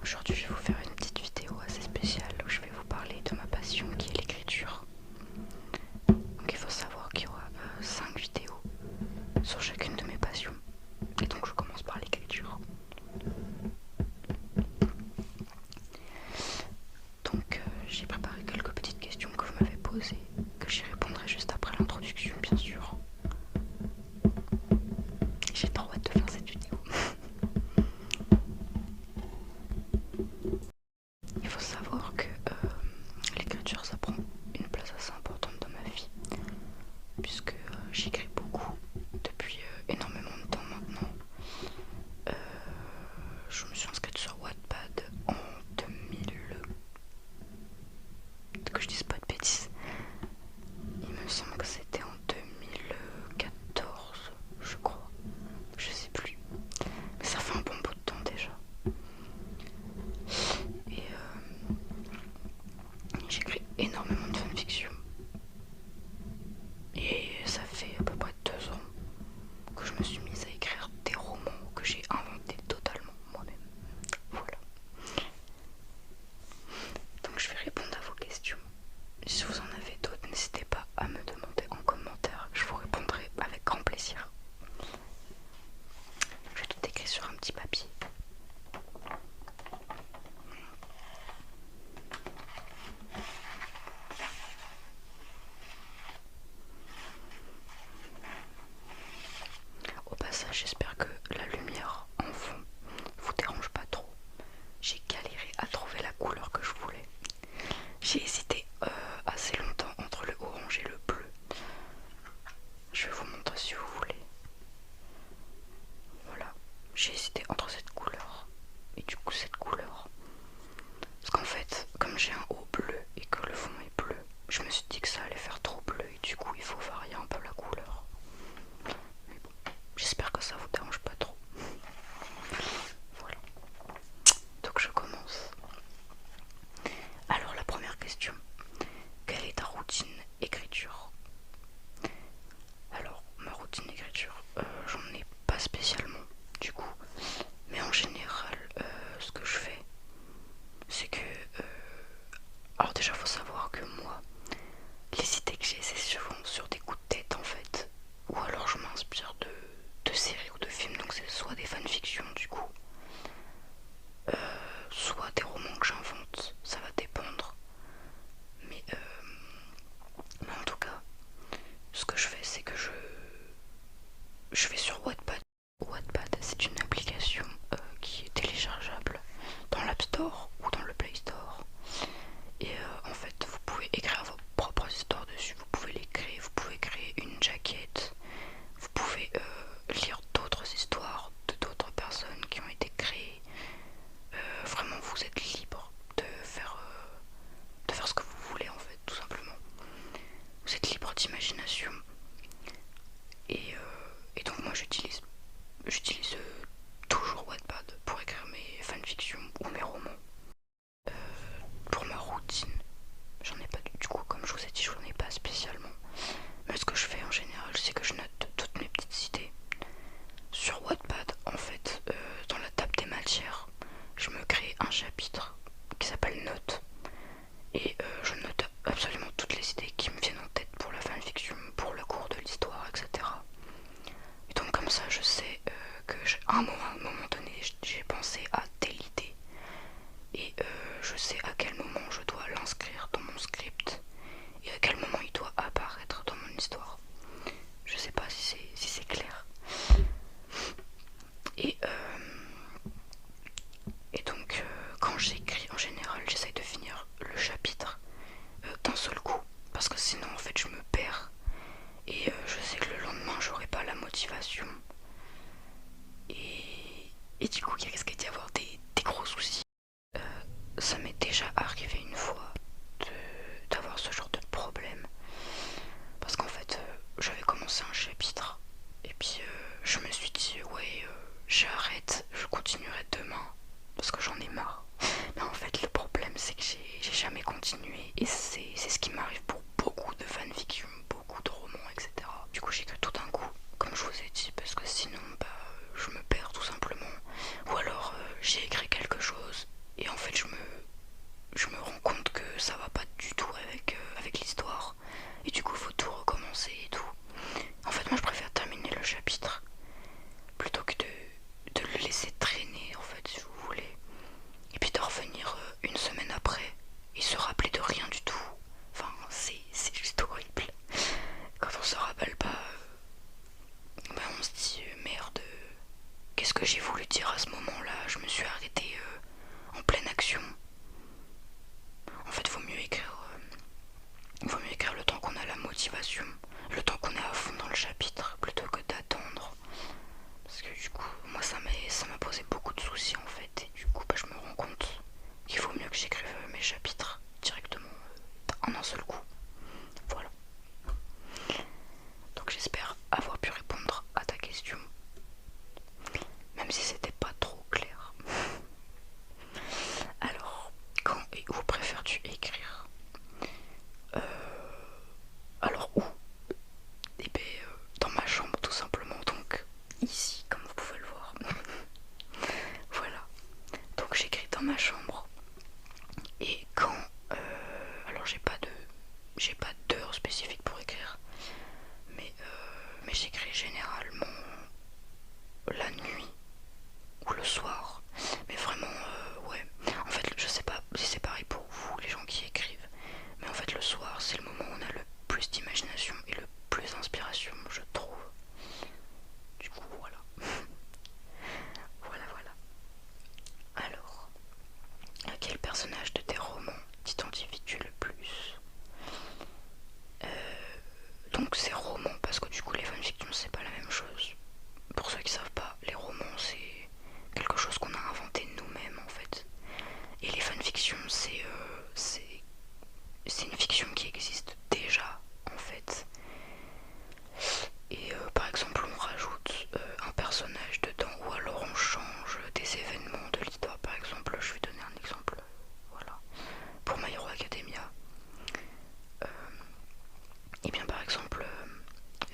Aujourd'hui, je vais vous faire une petite vidéo assez spéciale où je vais vous parler de ma passion qui est l'écriture. Donc il faut savoir qu'il y aura 5 vidéos sur chacune de mes passions. Et donc je commence par l'écriture. Donc j'ai préparé quelques petites questions que vous m'avez posées, que j'y répondrai juste après l'introduction bien sûr. J'ai trop hâte de faire cette vidéo. Il faut savoir que l'écriture ça prend une place assez importante dans ma vie, puisque j'écris beaucoup depuis énormément de temps maintenant. Je me suis inscrite sur Wattpad en 2000, que je dise pas de bêtises, il me semble que c'était en 2014 je crois, je sais plus, mais ça fait un bon bout de temps déjà. Et j'écris énormément de fanfiction. Et ça fait à peu près 2 ans que je me suis mise à écrire des romans que j'ai inventés totalement moi-même. Voilà. Donc je vais répondre à vos questions. Si vous en avez d'autres, n'hésitez pas à me demander en commentaire. Je vous répondrai avec grand plaisir. J'ai tout écrit sur un petit papier. Au passage, j'espère que la lumière en fond vous dérange pas trop. J'ai galéré à trouver la couleur que je voulais. J'ai hésité assez longtemps entre le orange et le bleu. Je vais vous montrer si vous voulez. Voilà, j'ai hésité entre cette couleur et du coup cette couleur. Parce qu'en fait, comme j'ai un haut bleu et que le fond est bleu, je me suis dit que ça allait faire trop bleu et du coup il faut varier un peu la couleur. Mais bon, j'espère que ça vous dérange pas trop. Voilà. Donc je commence. Alors la première question. Quelle est ta routine écriture? Alors ma routine d'écriture, j'en ai pas spécialement du coup. Mais en général, ce que je fais, c'est que... alors déjà faut savoir que moi, les idées que j'ai, c'est souvent sur des coups de tête en fait. Ou alors je m'inspire de séries ou de films, donc c'est soit des fanfictions du coup, soit des romans que j'invente, ça va dépendre. Mais en tout cas, ce que je fais, c'est que je vais sur Wattpad. Wattpad, c'est une application qui est téléchargeable dans l'App Store ou dans le Play Store. Et en fait, vous pouvez écrire vos propres histoires dessus. Vous pouvez les créer, vous pouvez créer une jaquette. Vous pouvez lire d'autres histoires de d'autres personnes qui ont été créées. Vraiment, vous êtes libre de faire ce que vous voulez en fait, tout simplement. Vous êtes libre d'imagination. Et donc moi j'utilise toujours Wattpad pour écrire mes fanfictions ou mes romans. Pour ma routine, j'en ai pas du coup, comme je vous ai dit, je n'en ai pas spécialement. Mais ce que je fais en général, c'est que je note toutes mes petites idées sur Wattpad. En fait, dans la table des matières, je me crée un chapitre qui s'appelle Notes. Et je note absolument toutes les idées qui me viennent en tête pour la fanfiction, pour le cours de l'histoire, etc. Et donc comme ça, je sais que à un moment donné, j'ai pensé à telle idée. Et je sais à quel moment je dois l'inscrire dans mon script et à quel moment il doit apparaître dans mon histoire. Je sais pas si c'est clair. Et, donc quand j'écris en général, j'essaye de finir le chapitre d'un seul coup, parce que sinon en fait je me perds et je sais que le lendemain j'aurai pas la motivation et du coup il risque d'y avoir des gros soucis. Ça m'est déjà arrivé une fois d'avoir ce genre de problème, parce qu'en fait j'avais commencé un chapitre et puis je me suis dit ouais j'arrête, je continuerai demain parce que j'en ai marre. Mais en fait le problème c'est que j'ai jamais continué et c'est ce qui m'arrive pour beaucoup de fanfiction, beaucoup de romans, etc. Du coup j'écris tout d'un coup, comme je vous ai dit, parce que sinon je me perds tout simplement. Ou alors j'ai écrit quelque chose et qu'est-ce que j'ai voulu dire à ce moment-là? Je me suis arrêtée en pleine action. En fait, vaut mieux écrire le temps qu'on a la motivation, le temps qu'on est à fond dans le chapitre, plutôt que d'attendre. Parce que du coup, moi ça m'a posé beaucoup de soucis en fait. Et du coup, je me rends compte qu'il vaut mieux que j'écrive mes chapitres directement en un seul coup. Voilà. Donc j'espère avoir pu répondre à ta question. Même si c'était pas trop clair. Alors, quand et où préfères-tu écrire? Alors où? Eh bien, dans ma chambre tout simplement. Donc ici, comme vous pouvez le voir. Voilà. Donc j'écris dans ma chambre. Et quand... alors j'ai pas d'heure spécifique pour écrire. Mais j'écris généralement la nuit ou le soir. Mais vraiment, ouais. En fait, je sais pas si c'est pareil pour vous, les gens qui écrivent. Mais en fait, le soir, c'est le moment où on a le plus d'imagination et le plus d'inspiration, je trouve. Du coup, voilà. Voilà. Alors, à quel personnage de tes romans t'identifies-tu le plus? Donc c'est romans, parce que du coup les fanfictions c'est pas la même chose. Pour ceux qui savent pas, les romans c'est quelque chose qu'on a inventé nous-mêmes en fait. Et les fanfictions c'est une fiction qui existe déjà en fait. Et par exemple on rajoute un personnage dedans, ou alors on change des événements de l'histoire. Par exemple, je vais donner un exemple, voilà, pour My Hero Academia. Et bien par exemple,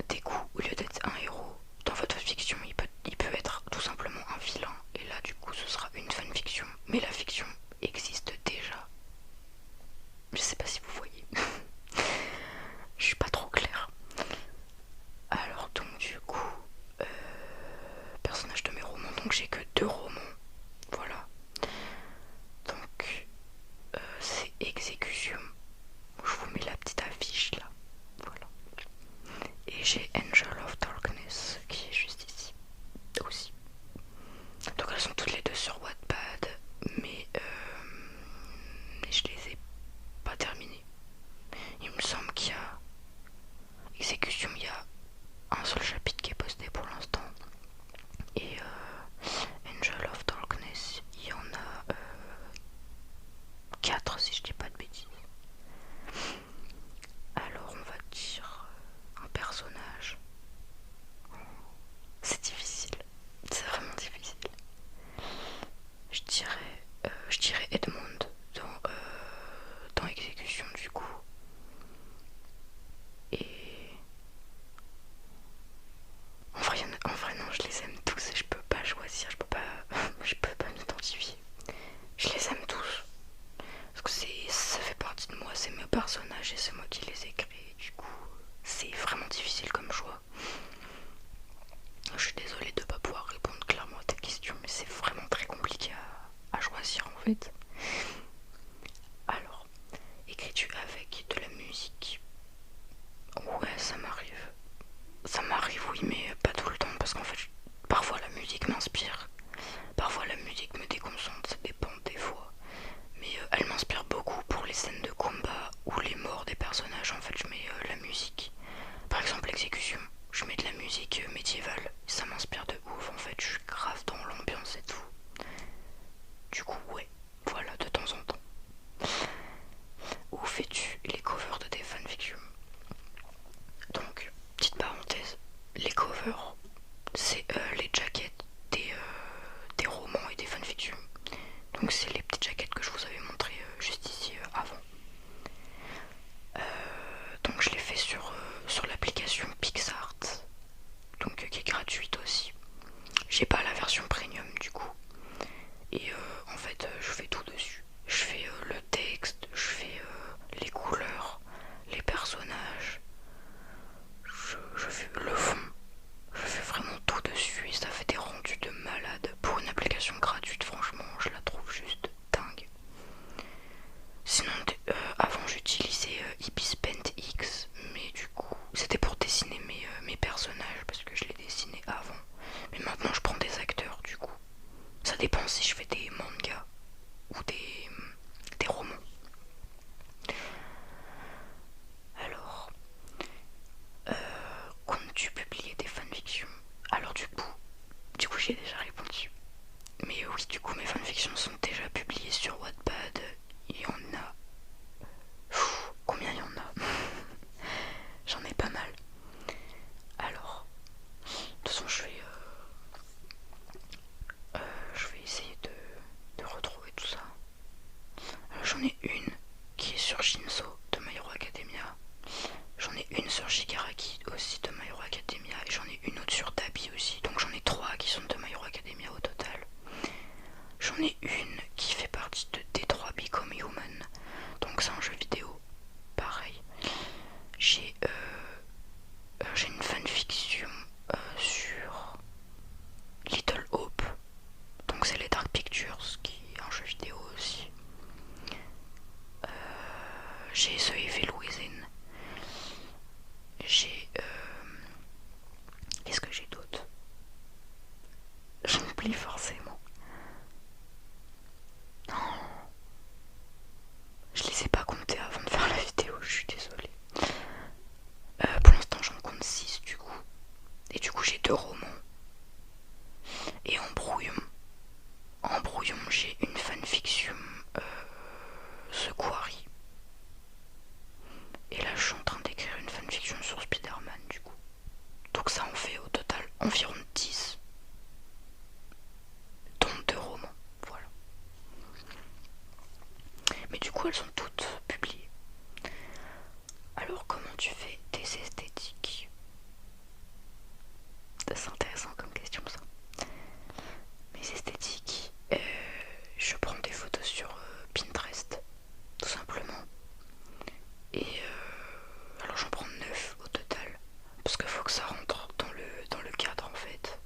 Deku, au lieu d'être un héros, dans votre fiction, il peut être tout simplement un vilain. Et là du coup ce sera une fanfiction. Mais la fiction existe déjà. Je sais pas si vous voyez. Je suis pas trop claire. Alors donc du coup, personnage de mes romans, donc j'ai que 2 romans. Voilà. Donc c'est Exécution. Je vous mets la petite affiche là. Voilà. Et j'ai Angel of Darkness qui est juste ici aussi. Donc elles sont toutes les deux sur Wattpad, mais je les ai pas terminées. Il me semble qu'il y a Exécution, il y a un seul chapitre qui est posté pour l'instant. Et Angel of Darkness, il y en a 4 si je dis pas de bêtises. Alors on va dire un personnage. C'est difficile, c'est vraiment difficile. Je dirais Edmond dans Exécution du coup. Et en vrai non, je les aime tous et je peux pas choisir, je peux pas m'identifier. Je les aime tous. Parce que ça fait partie de moi, c'est mes personnages et c'est moi qui les ai créés. Du coup, c'est vraiment difficile comme choix. Je suis désolée de ne pas pouvoir répondre clairement à ta question, mais c'est vraiment très compliqué à choisir en fait. Alors, écris-tu avec de la musique? Ouais, ça m'arrive. Ça m'arrive, oui, mais pas tout le temps, parce qu'en fait, parfois la musique m'inspire. Parfois la musique me déconcentre, ça dépend des fois. Mais elle m'inspire beaucoup pour les scènes de combat ou les morts des personnages. En fait, je mets la musique. Par exemple, Exécution, je mets de la musique médiévale. Ça m'inspire de ouf, en fait, je suis grave dans l'ambiance et tout. Du coup, ouais, voilà, de temps en temps. Où fais-tu les covers de tes fanfictions? Donc, petite parenthèse, les covers, c'est les jaquettes des romans et des fanfictions. Donc c'est les petites jaquettes que je vous avais montrées juste ici avant. Donc je l'ai fait sur l'application PixArt, donc qui est gratuite aussi. J'ai pas la version premium du coup. Et en fait je fais tout dessus. Je fais le texte, je fais les couleurs, les personnages, je fais le fond. Je fais vraiment tout dessus et ça fait des rendus de malade. Pour une application gratuite, franchement, je la trouve juste dingue. Sinon, avant j'utilisais Ibis Paint X, mais du coup, c'était pour dessiner mes personnages parce que je les dessinais avant. Mais maintenant, je prends des acteurs, dépend si je fais des mangas ou des romans. Alors, comptes-tu publier des fanfictions? Alors du coup j'y ai déjà répondu. Mais oui, du coup mes fanfictions sont déjà publiées sur Wattpad. Il y en a... combien il y en a? J'en ai pas mal. Alors, de toute façon je vais essayer de retrouver tout ça. Alors, j'en ai une qui est sur Shinso de My Hero Academia. J'en ai une sur Shigaraki aussi de My Hero Academia. Et j'en ai une autre sur Dabi aussi. Donc j'en ai trois qui sont de My Hero Academia au total. J'en ai une qui fait partie de D3 Become Human. Donc c'est un jeu vidéo. Pareil. J'ai une fanfiction sur Little Hope. Donc c'est les Dark Pictures qui est un jeu vidéo aussi. J'ai The Evil Within. J'ai... qu'est-ce que j'ai d'autre? J'oublie forcément. Non. Je les ai pas comptés avant de faire la vidéo, je suis désolée. Pour l'instant j'en compte 6 du coup. Et du coup j'ai 2 romans. Et en brouillon. En brouillon j'ai une fanfiction The Quarry. Et là je suis en train d'écrire une fanfiction sur Spider-Man du coup. Donc ça en fait au total environ 10. Dont 2 romans. Voilà. Mais du coup elles sont toutes publiées. Alors comment tu fais tes esthétiques? C'est intéressant comme question ça. Mes esthétiques, je prends des photos sur Pinterest, tout simplement. Et alors j'en prends 9 au total, parce qu'il faut que ça rentre dans le cadre en fait.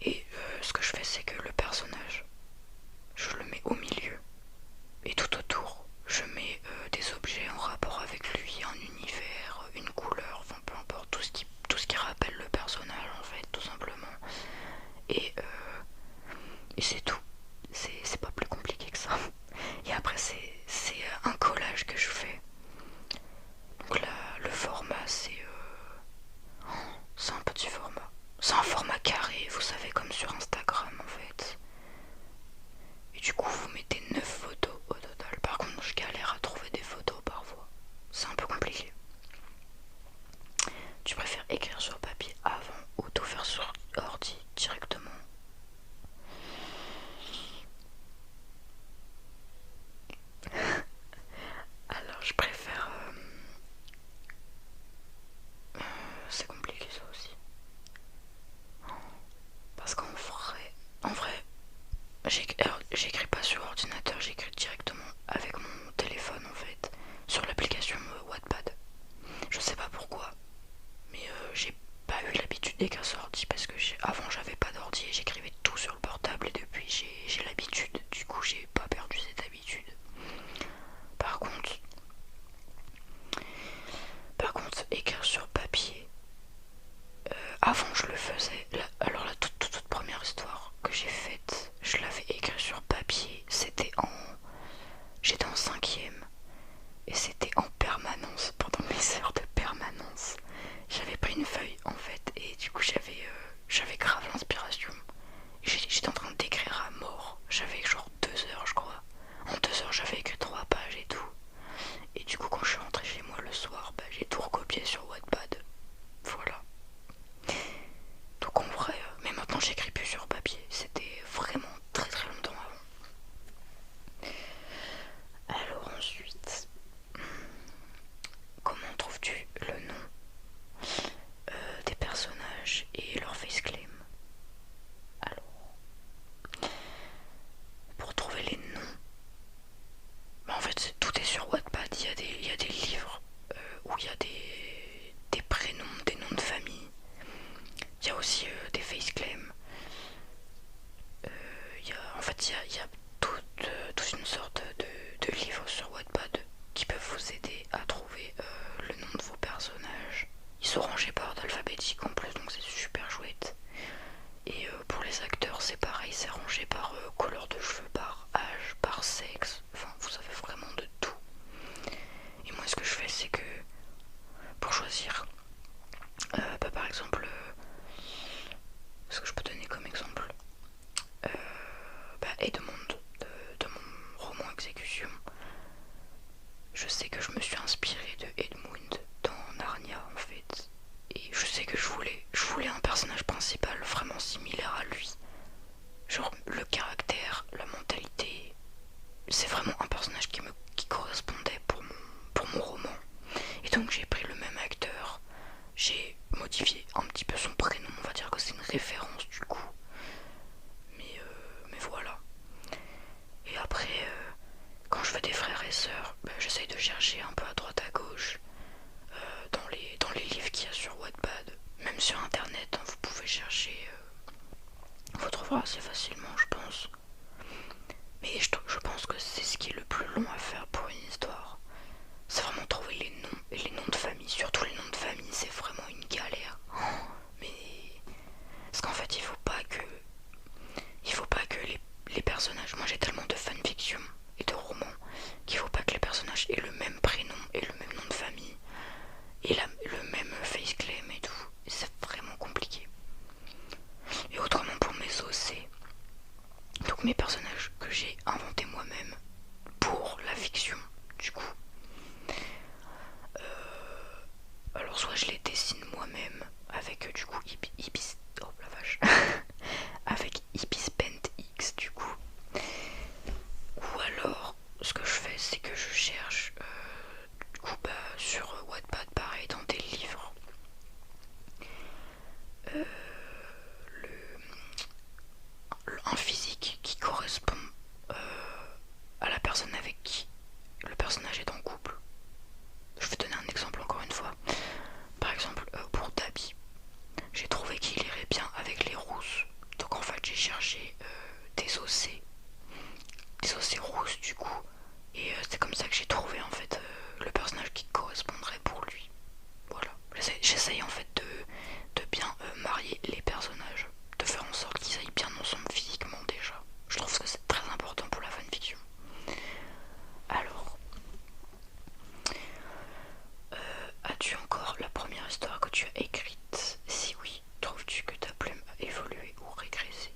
Et ce que je fais c'est que le personnage, je le mets au milieu. Et tout autour, je mets des objets en rapport avec lui, un univers, une couleur, enfin peu importe, tout ce qui rappelle le personnage en fait, tout simplement. Et c'est tout. C'est pas plus compliqué que ça. Et après c'est un collage que je fais. Donc là le format c'est un petit format. C'est un format carré, vous savez, comme sur Instagram en fait. Et du coup vous mettez 9 photos au total. Par contre je galère à trouver des photos parfois. C'est un peu compliqué. Tu préfères écrire sur papier avant ou tout faire sur ordi directement? Alors je préfère... c'est compliqué ça aussi. Parce en vrai, j'écris pas sur ordinateur, j'écris directement avec mon téléphone en fait, sur l'application Wattpad. Je sais pas pourquoi, mais j'ai pas eu l'habitude d'écrire sur ordi parce que avant j'avais pas d'ordi et j'écrivais tout sur le portable et depuis j'ai l'habitude, du coup j'ai pas perdu cette habitude. Par contre, écrire sur papier, avant je le faisais. Alors la toute première histoire que j'ai faite, je l'avais écrit sur papier. J'étais en 5ème et c'était en permanence, pendant mes heures de permanence. J'avais pris une feuille en fait et du coup j'avais grave l'inspiration. J'étais en train d'écrire à mort. J'avais genre 2 heures je crois. En 2 heures j'avais écrit 3 pages et tout. Et du coup quand je suis rentrée chez moi le soir, j'ai tout recopié sur Wattpad. Voilà. Donc en vrai, mais maintenant j'écris plus sur papier. C'était vraiment très très longtemps avant. Alors ensuite, comment trouves-tu le nom des personnages et leur faceclaim? Alors, pour trouver les noms, en fait tout est sur Wattpad. Il y a des livres où il y a des prénoms, des noms de famille. Il y a aussi des faceclaims. Il y a toute une sorte de livres sur Wattpad qui peuvent vous aider à trouver le nom de vos personnages. Ils sont rangés par ordre alphabétique en plus, donc c'est super chouette. Et pour les acteurs, c'est pareil, c'est rangé par Edmond de mon roman Exécution. Je sais que je me suis inspirée de Edmund dans Narnia en fait. Et je sais que je voulais un personnage principal vraiment similaire à lui. Genre le caractère, la mentalité, c'est vraiment un personnage qui correspondait pour mon roman. Et donc j'ai pris le même acteur, j'ai modifié un petit peu son prénom, on va dire que c'est une référence du coup. Mais voilà. Et après, quand je fais des frères et sœurs, j'essaye de chercher un peu à droite à gauche dans les livres qu'il y a sur Wattpad, même sur internet, hein, vous pouvez chercher, vous trouverez assez facilement je pense. Mais je pense que c'est ce qui est le plus long à faire pour une histoire. C'est vraiment trouver les noms et les noms de famille. Surtout les noms de famille, c'est vraiment une galère. Mais parce qu'en fait, il faut pas que les personnages. Moi, j'ai tellement de fanfiction et de romans qu'il faut pas que les personnages aient le même prénom et le même nom de famille et le même face claim et tout. Et c'est vraiment compliqué. Et autrement pour mes OC, donc mes personnages que j'ai inventés moi-même pour la fiction, du coup. Alors soit je les dessine moi-même avec du coup Ibis, oh la vache, avec Ibis Paint X du coup. Ou alors ce que je fais c'est que je cherche du coup sur Wattpad pareil dans des livres un physique qui correspond à la personne avec qui le personnage est en couple. Je vais donner un exemple encore une fois. Par exemple, pour Dabi, j'ai trouvé qu'il irait bien avec les rousses. Donc en fait, j'ai cherché des OC rousses du coup. Et c'est comme ça que j'ai trouvé en fait le personnage qui correspondrait pour lui. Voilà. J'essaye en fait de bien marier les personnages, de faire en sorte qu'ils aillent bien ensemble physiquement déjà. Je trouve que c'est très important pour la fanfiction. Alors, as-tu encore la première histoire que tu as écrite? Si oui, trouves-tu que ta plume a évolué ou régressé?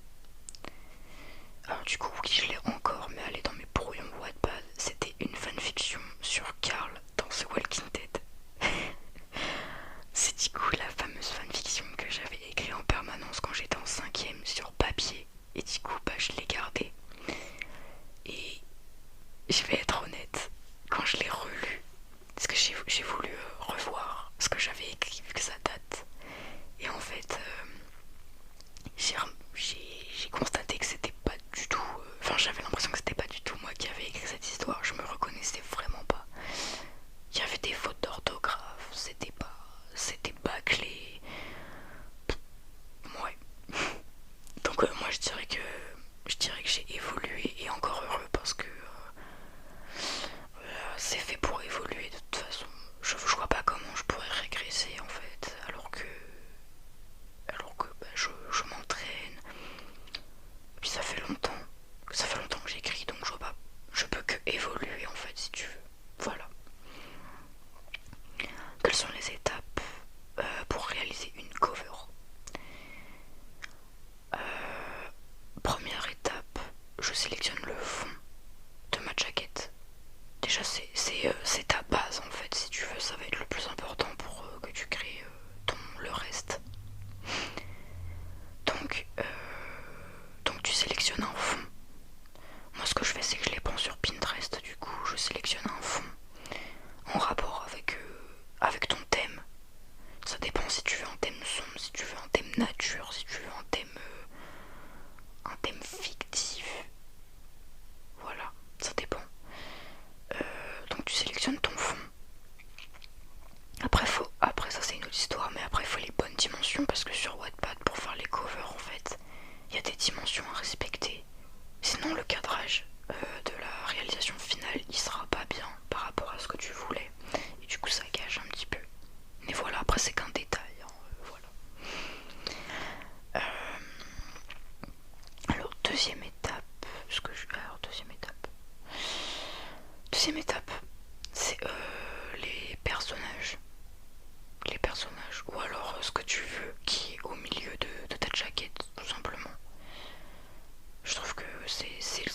Alors du coup, oui, je l'ai encore, mais elle est dans mes brouillons Wattpad. C'était une fanfiction sur Carl dans The Walking Dead. C'est du coup la fameuse fanfiction que j'avais écrite en permanence quand j'étais en 5ème sur papier. Et du coup, je l'ai gardée. Et je vais être honnête, quand je l'ai relu, parce que j'ai voulu revoir ce que j'avais écrit vu que ça date. Et en fait, j'ai constaté que c'était pas du tout. Enfin, j'avais l'impression que c'était pas du tout moi qui avais écrit cette histoire. Je me reconnaissais vraiment pas. Il y avait des fautes d'orthographe, c'était bâclé. Ouais. Donc moi je dirais que j'ai évolué et encore heureux parce que c'est fait pour évoluer de toute façon. Je vois pas comment je pourrais régresser en fait, alors que je m'entraîne. Et puis ça fait longtemps que j'écris, donc je vois pas, je peux que évoluer en fait si tu veux. Voilà. Quelles sont les étapes pour réaliser une cover? Première étape, je sélectionne le fond de ma jaquette. Déjà c'est ta base en fait, si tu veux, ça va être le plus important pour que tu crées le reste. Donc tu sélectionnes un fond. Moi ce que je fais c'est que je les prends sur Pinterest, du coup je sélectionne un fond en rapport avec ton thème. Ça dépend si tu veux un thème sombre, si tu veux un thème nature, si tu veux un thème fictif. Voilà, ça dépend. Donc tu sélectionnes ton fond. Après ça c'est une autre histoire, mais après il faut les bonnes dimensions parce que sur Wattpad pour faire les covers en fait, il y a des dimensions à respecter. Sinon le cadrage de la réalisation finale il sera pas bien par rapport à ce que tu voulais. Et du coup ça gâche un petit peu. Mais voilà, après c'est qu'un détail. Hein, voilà. Alors deuxième étape, deuxième étape, c'est les personnages. Les personnages, ou alors ce que tu veux qui est au milieu de ta jaquette, tout simplement. Je trouve que c'est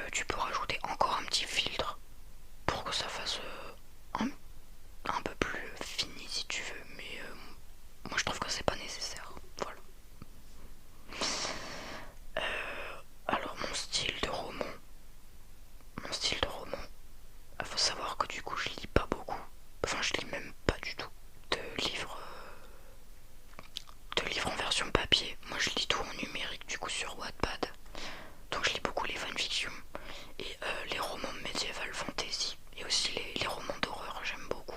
veux, tu peux rajouter encore un petit filtre pour que ça fasse un peu plus fini si tu veux, mais moi je trouve que c'est pas nécessaire. Voilà. Alors mon style de roman, il faut savoir que du coup je lis pas beaucoup, enfin je lis même pas du tout de livres, en version papier. Moi je lis tout en numérique du coup sur Wattpad, donc je lis beaucoup les fanfictions et les romans médiéval fantasy et aussi les romans d'horreur, j'aime beaucoup.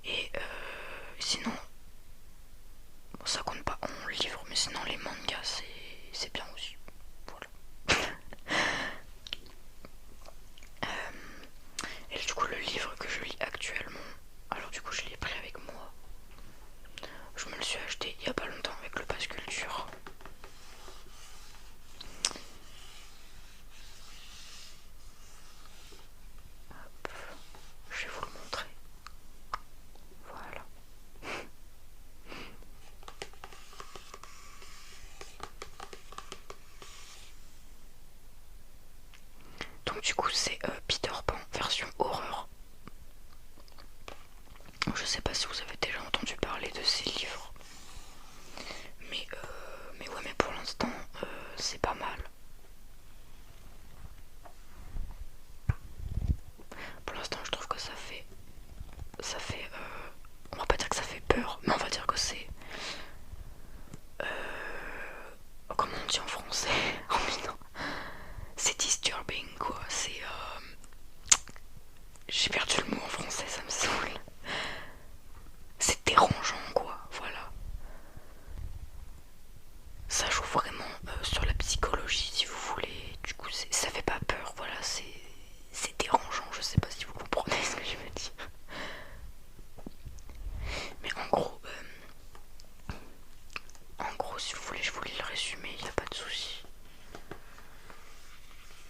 Et sinon, ça compte pas en livre, mais sinon les mangas c'est bien aussi. Voilà. Et du coup le livre que je lis actuellement, alors du coup je l'ai pris avec moi. Je me le suis acheté il y a pas longtemps avec le pass culture. Hop, je vais vous le montrer. Voilà. Donc du coup c'est Peter Pan version horreur. Je sais pas si vous avez déjà entendu parler de ces livres. Mais ouais, mais pour l'instant c'est pas mal. Pour l'instant je trouve que on va pas dire que ça fait peur, mais on va dire que c'est comment on dit en français. Oh mais non, c'est disturbing quoi, j'ai perdu le mot en français, ça me saoule. C'est dérangeant quoi, voilà. Ça joue vraiment sur la psychologie si vous voulez. Du coup ça fait pas peur, voilà, c'est dérangeant, je sais pas si vous comprenez ce que je veux dire. Mais en gros si vous voulez je vous lis le résumé, il n'y a pas de souci.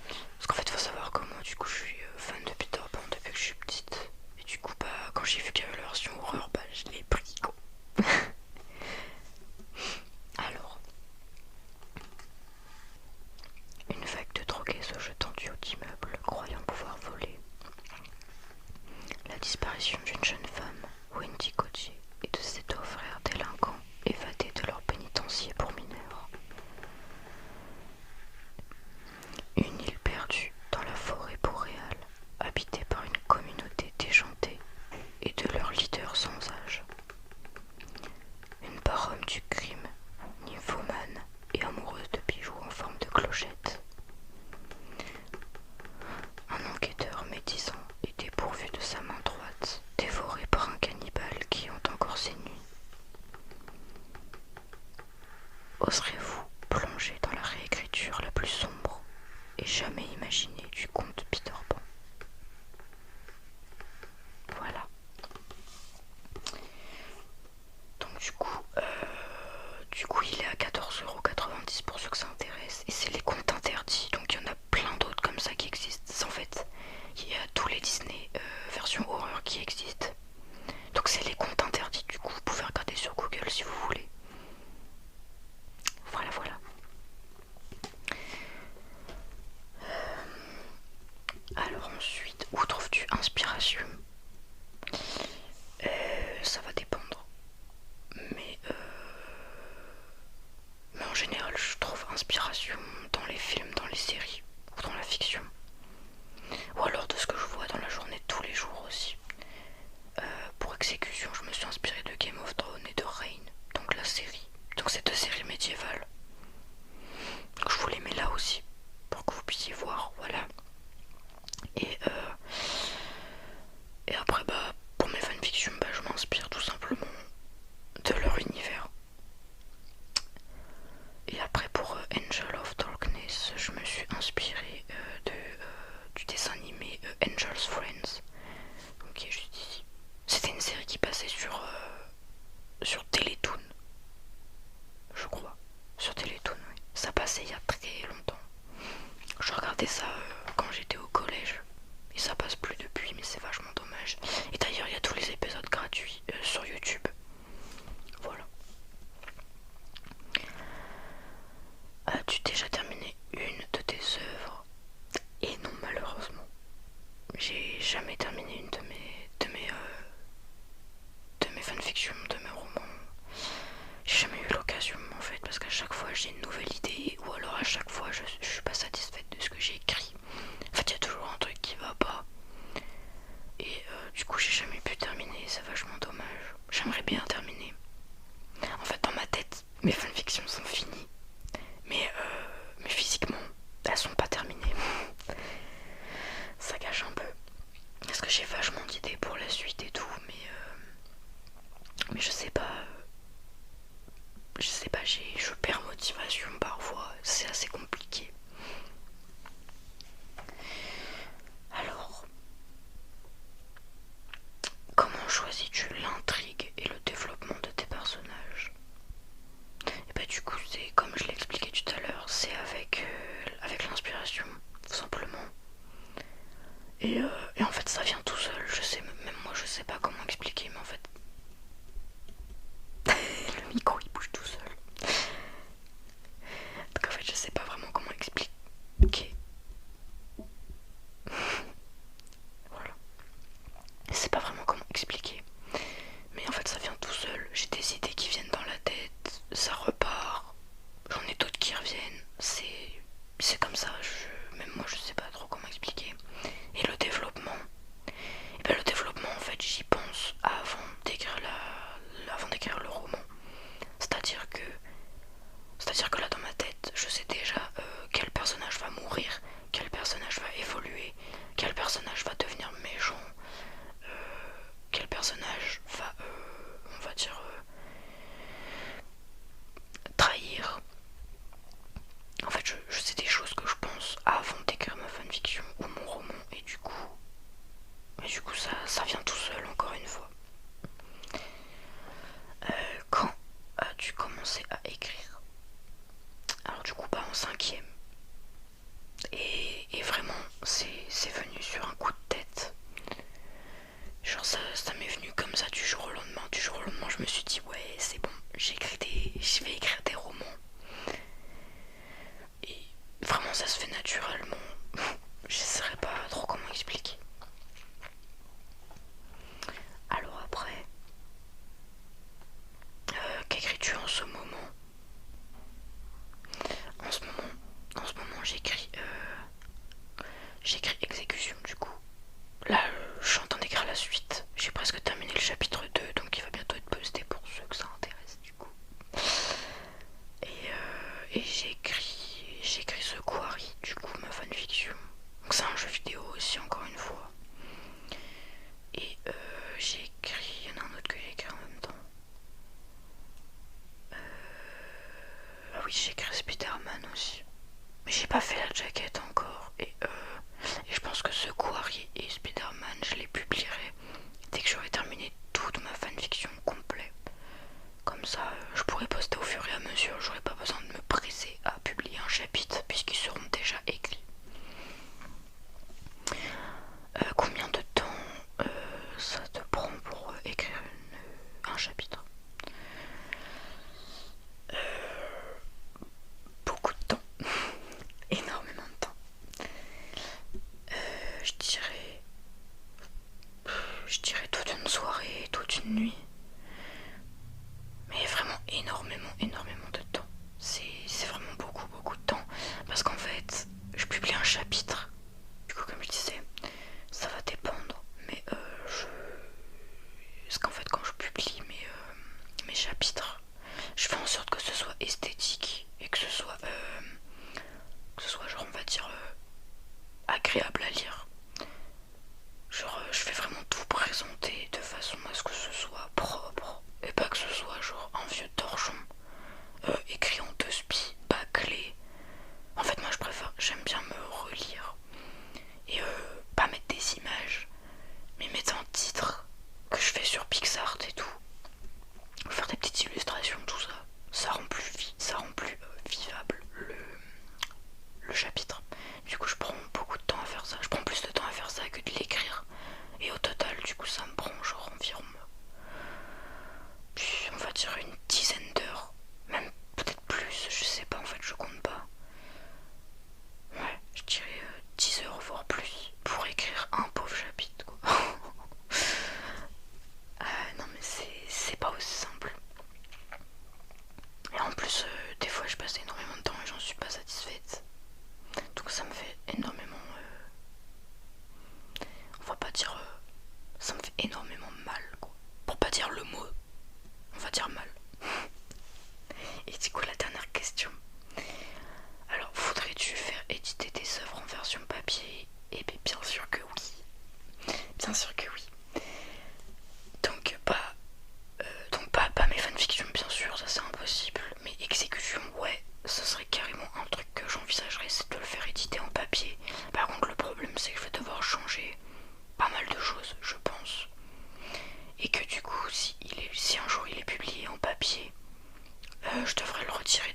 Parce qu'en fait faut savoir que moi du coup je suis fan de Peter Pan depuis que je suis petite. Et du coup bah quand j'ai vu qu'il y avait la version horreur, bah je l'ai pris quoi. Alors, une vague de drogués se jetant du haut d'immeuble, croyant pouvoir voler. La disparition d'une jeune femme, Wendy Gauthier, et de ses deux frères délinquants évadés de leur pénitencier pour mineurs. Une île perdue dans la forêt boréale, habitée par une communauté déjantée et de leurs leaders sans âge. Une baronne du crime, nymphomane et amoureuse de bijoux en forme de clochette. Un enquêteur médisant et dépourvu de sa main droite, dévoré par un cannibale qui hante encore ses nuits. Oserez-vous plonger dans la réécriture la plus sombre et jamais imaginée du conte Peter Pan? Voilà. Donc du coup il est à 14,90€ pour ceux que ça intéresse. Et c'est les contes interdits, donc il y en a plein d'autres comme ça qui existent. En fait, il y a tous les Disney versions horreur qui existent. Donc c'est les contes interdits, du coup vous pouvez regarder sur Google si vous voulez. Voilà, voilà. Alors ensuite, où trouves-tu inspiration? Ça va dépendre. Mais, mais en général, je trouve inspiration dans les films, dans les séries ou dans la fiction. Ou alors de ce que je vois dans la journée tous les jours aussi. Pour exécution, je me suis inspirée de Game of Thrones et de Reign, donc la série. Donc c'est deux séries médiévales. Donc je vous les mets là aussi pour que vous puissiez voir, voilà. Et après bah pour mes fanfictions, bah, je m'inspire tout simplement de leur univers. Et après pour Angel of Darkness, je me suis inspirée du dessin animé Angel's Friends, donc qui est juste ici. C'était une série qui passait sur Télétoon, je crois. Sur Télétoon, oui. Ça passait il y a très longtemps. Je regardais ça quand j'étais au collège. Et ça passe plus depuis, mais c'est vachement dommage. Et d'ailleurs, il y a tous les épisodes gratuits sur YouTube. Voilà. As-tu déjà terminé une de tes œuvres j'ai vachement d'idées pour la suite et tout, mais je sais pas, je perds motivation parfois, c'est assez compliqué. Alors, comment choisis-tu l'intrigue et le développement de tes personnages? Et bah du coup c'est comme je l'ai expliqué tout à l'heure, c'est avec l'inspiration, tout simplement. Et en fait ça vient tout seul, je sais, même moi je sais pas comment expliquer, mais en fait le micro il bouge tout seul. Donc en fait je sais pas vraiment comment expliquer. Voilà. Je sais pas vraiment comment expliquer. Mais en fait ça vient tout seul. J'ai des idées qui viennent dans la tête, ça repart. J'en ai d'autres qui reviennent. C'est comme ça. Même moi je sais pas trop comment expliquer. Et le développement. Et ben le développement en fait j'y pense avant d'écrire le roman. C'est-à-dire que là dans ma tête je sais déjà quel personnage va mourir, quel personnage va évoluer, quel personnage va devenir méchant, quel personnage va, on va dire, trahir. En fait, je sais des choses que je pense avant d'écrire ma fanfiction ou mon roman, et du coup ça vient tout seul, encore une fois. Quand as-tu commencé à écrire? Alors du coup, bah en cinquième. Et vraiment, c'est venu sur un coup de tête. Genre ça m'est venu comme ça du jour au lendemain. Du jour au lendemain, je me suis dit ouais, c'est bon, je vais écrire des romans. Et vraiment, ça se fait naturellement. Je saurais pas trop comment expliquer. Alors après, qu'écris-tu en ce moment? En ce moment, j'écris Exécution du coup. Là, je suis en train d'écrire la suite. J'ai presque terminé le chapitre 2, donc il va bientôt être posté pour ceux que ça intéresse du coup. Et j'écris The Quarry, du coup, ma fanfiction. Donc c'est un jeu vidéo aussi, encore une fois. Et il y en a un autre que j'ai écrit en même temps. Ah oui, j'ai écrit Spider-Man aussi. Mais j'ai pas fait la jaquette encore. Et je pense que The Quarry et Spider-Man, je les publierai dès que j'aurai terminé toute ma fanfiction complète. Comme ça, je pourrai poster au fur et à mesure. J'aurai pas besoin de me presser à publier un chapitre puisqu'ils seront déjà écrits. Combien de temps ça te prend pour écrire un chapitre? Beaucoup de temps. Énormément de temps. Je dirais toute une soirée, toute une nuit. Mais vraiment énormément de temps. C'est vraiment beaucoup de temps. Parce qu'en fait, je publie un chapitre. Du coup, comme je disais, ça va dépendre. Mais parce qu'en fait, quand je publie mes chapitres, je fais en sorte que ce soit esthétique et que ce soit genre, on va dire, agréable à lire. Genre, je fais vraiment tout présenter de façon à ce que ce soit propre et pas que ce soit genre un vieux torchon écrit en deux spies, bâclé. En fait, moi j'aime bien me relire qualité. Par contre le problème c'est que je vais devoir changer pas mal de choses je pense. Et que du coup si un jour il est publié en papier, je devrais le retirer